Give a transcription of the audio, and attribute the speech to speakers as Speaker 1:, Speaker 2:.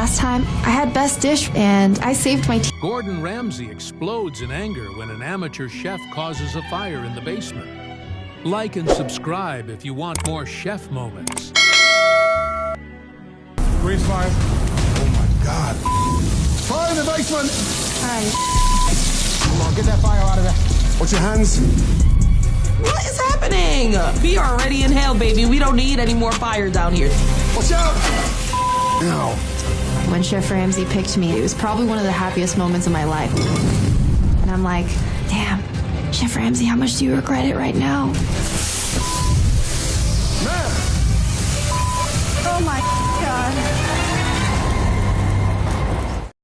Speaker 1: last time, I had best dish and I saved my team.
Speaker 2: Gordon Ramsay explodes in anger when an amateur chef causes a fire in the basement. Like and subscribe if you want more chef moments.
Speaker 3: Grease fire. Oh my God. Fire in the basement.
Speaker 1: Alright.
Speaker 3: Come on, get that fire out of there. Watch your hands.
Speaker 4: What is happening? We are already in hell, baby. We don't need any more fire down here.
Speaker 3: Watch out. Now.
Speaker 1: When Chef Ramsay picked me, it was probably one of the happiest moments of my life. And I'm like, damn, Chef Ramsay, how much do you regret it right now?
Speaker 3: Man.
Speaker 1: Oh my God.